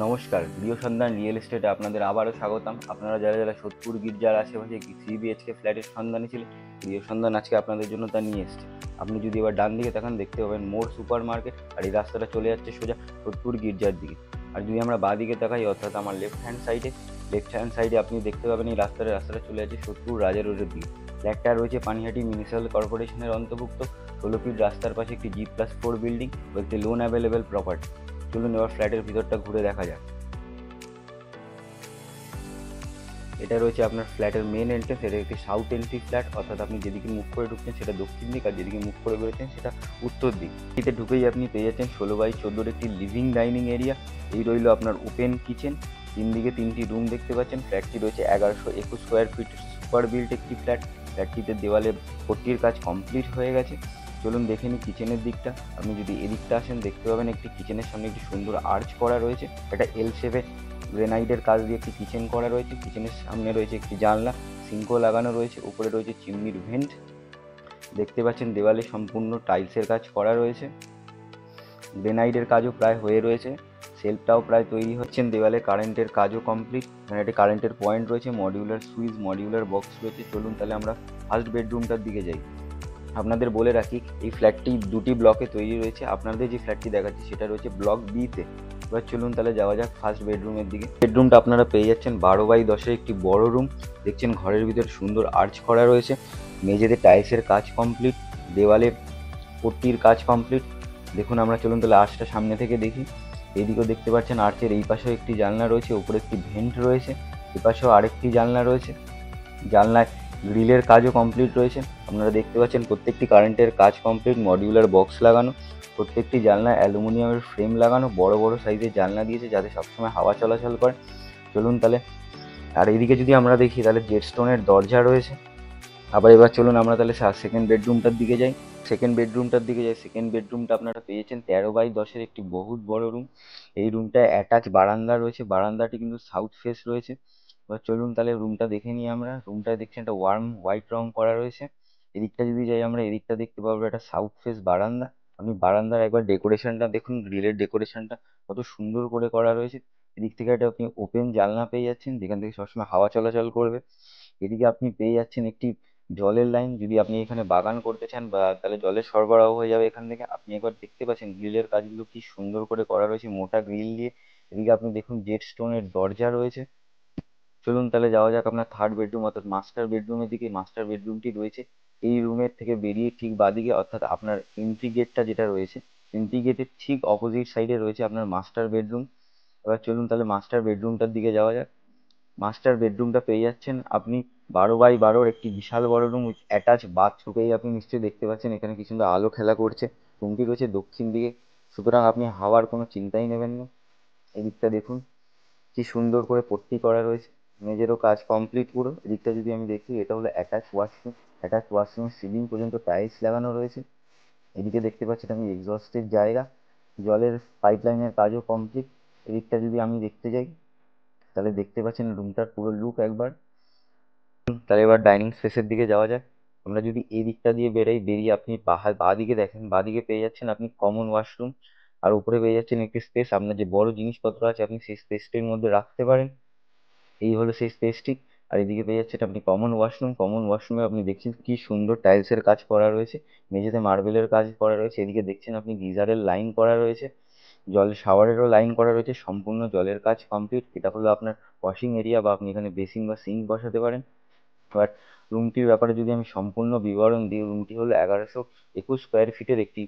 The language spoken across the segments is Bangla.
নমস্কার, গৃহ সন্ধান রিয়েল এস্টেটে আপনাদের আবারও স্বাগতম। আপনারা যারা যারা সোদপুর গির্জার আশেপাশে একটি 3 BHK ফ্ল্যাটের সন্ধানে ছিলেন, গৃহ সন্ধান আজকে আপনাদের জন্য তা নিয়ে এসেছে। আপনি যদি এবার ডান দিকে তাকান, দেখতে পাবেন মোর সুপার মার্কেট, আর এই রাস্তাটা চলে যাচ্ছে সোজা সোদপুর গির্জার দিকে। আর যদি আমরা বাঁ দিকে তাকাই, অর্থাৎ আমার লেফট হ্যান্ড সাইডে আপনি দেখতে পাবেন এই রাস্তাটা চলে যাচ্ছে সোদপুর রাজা রোডের দিকে। ফ্ল্যাটটা রয়েছে পানিহাটি মিউনিসিপ্যাল কর্পোরেশনের অন্তর্ভুক্ত। 16 ফিট রাস্তার পাশে একটি G+4 বিল্ডিং ও একটি লোন অ্যাভেলেবেল প্রপার্টি। চলুন এবার ফ্ল্যাটের ভিতরটা ঘুরে দেখা যাক। এটা রয়েছে আপনার ফ্ল্যাটের মেন এন্ট্রেন্স। এটা একটি সাউথ এন্ট্রি ফ্ল্যাট, অর্থাৎ আপনি যেদিকে মুখ করে ঢুকছেন সেটা দক্ষিণ দিক, আর যেদিকে মুখ করে বেরোচ্ছেন সেটা উত্তর দিক। এতে ঢুকেই আপনি পেয়ে যাচ্ছেন 16x14 একটি লিভিং ডাইনিং এরিয়া। এই রইল আপনার ওপেন কিচেন। তিন দিকে তিনটি রুম দেখতে পাচ্ছেন। ফ্ল্যাটটি রয়েছে 1121 স্কোয়ার ফিট সুপার বিল্ট একটি ফ্ল্যাট। ফ্ল্যাটটিতে দেওয়ালে পট্টির কাজ কমপ্লিট হয়ে গেছে। চলুন দেখে নিই কিচেনের দিকটা। আপনি যদি এদিকটা আসেন, দেখতে পাবেন একটি কিচেনের সামনে একটি সুন্দর আর্চ করা রয়েছে। এটা এল শেপে গ্রেনাইটের কাজ দিয়ে একটি কিচেন করা রয়েছে। কিচেনের সামনে রয়েছে একটি জানলা, সিঙ্কও লাগানো রয়েছে। উপরে রয়েছে চিমনির ভেন্ট। দেখতে পাচ্ছেন দেওয়ালে সম্পূর্ণ টাইলসের কাজ করা রয়েছে। গ্রেনাইটের কাজও প্রায় হয়ে রয়েছে, সেলফটাও প্রায় তৈরি হচ্ছেন। দেওয়ালে কারেন্টের কাজও কমপ্লিট। এখানে একটি কারেন্টের পয়েন্ট রয়েছে, মডিউলার সুইচ, মডিউলার বক্স রয়েছে। চলুন তাহলে আমরা ফার্স্ট বেডরুমটার দিকে যাই। আপনাদের বলে রাখি, এই ফ্ল্যাটটি দুটি ব্লকে তৈরি রয়েছে। আপনাদের যে ফ্ল্যাটটি দেখাচ্ছি সেটা রয়েছে ব্লক বিতে। এবার চলুন তাহলে যাওয়া যাক ফার্স্ট বেডরুমের দিকে। বেডরুমটা আপনারা পেয়ে যাচ্ছেন 12x10 একটি বড় রুম। দেখছেন ঘরের ভিতর সুন্দর আর্চ করা রয়েছে। মেঝেতে টাইলসের কাজ কমপ্লিট, দেওয়ালে পট্টির কাজ কমপ্লিট। দেখুন আমরা চলুন তাহলে আর্চটা সামনে থেকে দেখি। এদিকেও দেখতে পাচ্ছেন আর্চের এই পাশেও একটি জানলা রয়েছে, উপরে একটি ভেন্ট রয়েছে। এই পাশেও আরেকটি জানলা রয়েছে। জানলায় গ্রিলের কাজও কমপ্লিট রয়েছে। আপনারা দেখতে পাচ্ছেন প্রত্যেকটি কারেন্টের কাজ কমপ্লিট, মডিউলার বক্স লাগানো। প্রত্যেকটি জানলায় অ্যালুমিনিয়ামের ফ্রেম লাগানো, বড় বড় সাইজের জানলা দিয়েছে যাতে সবসময় হাওয়া চলাচল করে। চলুন তাহলে, আর এদিকে যদি আমরা দেখি তাহলে জেড স্টোনের দরজা রয়েছে। আবার এবার চলুন আমরা তাহলে সেকেন্ড বেডরুমটার দিকে যাই। সেকেন্ড বেডরুমটা আপনারা পেয়েছেন 13x10 একটি বহুত বড় রুম। এই রুমটায় অ্যাটাচ বারান্দা রয়েছে। বারান্দাটি কিন্তু সাউথ ফেস রয়েছে। এবার চলুন তাহলে রুমটা দেখে নিই আমরা। রুমটায় দেখছেন একটা ওয়ার্ম হোয়াইট রং করা রয়েছে। এদিকটা যদি যাই আমরা, এদিকটা দেখতে পাবো একটা সাউথ ফেস বারান্দা। আপনি বারান্দার একবার ডেকোরেশনটা দেখুন, গ্রিলের ডেকোরেশনটা কত সুন্দর করে করা রয়েছে। এদিক থেকে একটা আপনি ওপেন জানলা পেয়ে যাচ্ছেন, যেখান থেকে সবসময় হাওয়া চলাচল করবে। এদিকে আপনি পেয়ে যাচ্ছেন একটি জলের লাইন। যদি আপনি এখানে বাগান করতে চান বা তাহলে জলের সরবরাহ হয়ে যাবে এখান থেকে। আপনি একবার দেখতে পাচ্ছেন গ্রিলের কাজগুলো কি সুন্দর করে করা রয়েছে মোটা গ্রিল দিয়ে। এদিকে আপনি দেখুন জেড স্টোনের দরজা রয়েছে। চলুন তাহলে যাওয়া যাক আপনার থার্ড বেডরুম অর্থাৎ মাস্টার বেডরুমের দিকে। মাস্টার বেডরুমটি রয়েছে এই রুমের থেকে বেরিয়ে ঠিক বাদিকে, অর্থাৎ আপনার এন্ট্রি গেটটা যেটা রয়েছে, এন্ট্রি গেটের ঠিক অপোজিট সাইডে রয়েছে আপনার মাস্টার বেডরুম। এবার চলুন তাহলে মাস্টার বেডরুমটার দিকে যাওয়া যাক। মাস্টার বেডরুমটা পেয়ে যাচ্ছেন আপনি 12x12 একটি বিশাল বড় রুম, অ্যাটাচ বাথরুমেই আপনি নিশ্চয়ই দেখতে পাচ্ছেন এখানে কি সুন্দর আলো খেলা করছে। রুমটি রয়েছে দক্ষিণ দিকে, সুতরাং আপনি হাওয়ার কোনো চিন্তাই নেবেন না। এদিকটা দেখুন কি সুন্দর করে পট্টি করা রয়েছে, মেঝেরও কাজ কমপ্লিট পুরো। এদিকটা যদি আমি দেখি, এটা হলো অ্যাটাচ ওয়াশরুম সিলিং পর্যন্ত টাইলস লাগানো রয়েছে। এদিকে দেখতে পাচ্ছেন আমি এক্সস্টের জায়গা, জলের পাইপলাইনের কাজও কমপ্লিট। এদিকটা যদি আমি দেখতে যাই তাহলে দেখতে পাচ্ছেন রুমটার পুরো লুক একবার। তাহলে এবার ডাইনিং স্পেসের দিকে যাওয়া যাক। আমরা যদি এই দিকটা দিয়ে বেরিয়ে আপনি বাঁ দিকে দেখেন, বাঁ দিকে পেয়ে যাচ্ছেন আপনি কমন ওয়াশরুম। আর উপরে পেয়ে যাচ্ছেন একটি স্পেস, আপনার যে বড় জিনিসপত্র আছে আপনি সেই স্পেসটির মধ্যে রাখতে পারেন। এই হলো সেই স্পেসটি। আর এদিকে পেয়ে যাচ্ছেন আপনি কমন ওয়াশরুমে আপনি দেখছেন কি সুন্দর টাইলসের কাজ করা রয়েছে, মেঝেতে মার্বেলের কাজ করা রয়েছে। এদিকে দেখছেন আপনি গিজারের লাইন করা রয়েছে, জল শাওয়ারেরও লাইন করা রয়েছে। সম্পূর্ণ জলের কাজ কমপ্লিট। এটা হলো আপনার ওয়াশিং এরিয়া, বা আপনি এখানে বেসিন বা সিঙ্ক বসাতে পারেন। এবার রুমটির ব্যাপারে যদি আমি সম্পূর্ণ বিবরণ দিই, রুমটি হলো 1121 স্কোয়ার ফিটের একটি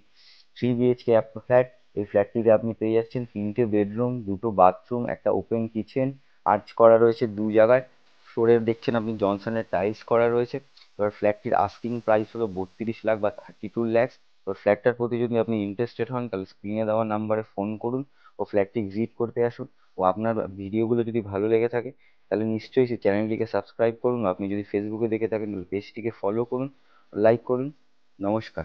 3 BHK ফ্ল্যাট। এই ফ্ল্যাটটিতে আপনি পেয়ে যাচ্ছেন 3টে বেডরুম, 2টো বাথরুম, একটা ওপেন কিচেন, আর্চ করা রয়েছে 2 জায়গায়। ফ্লোরে দেখছেন আপনি জনসনের টাইলস করা রয়েছে। এবার ফ্ল্যাটটির আস্কিং প্রাইস হলো 32 লাখ বা 32 ল্যাক্স। এবার ফ্ল্যাটটার প্রতি যদি আপনি ইন্টারেস্টেড হন তাহলে স্ক্রিনে দেওয়া নাম্বারে ফোন করুন ও ফ্ল্যাটটি ভিজিট করতে আসুন। ও আপনার ভিডিওগুলো যদি ভালো লেগে থাকে তাহলে নিশ্চয়ই সেই চ্যানেলটিকে সাবস্ক্রাইব করুন। আপনি যদি ফেসবুকে দেখে থাকেন তাহলে পেজটিকে ফলো করুন, লাইক করুন। নমস্কার।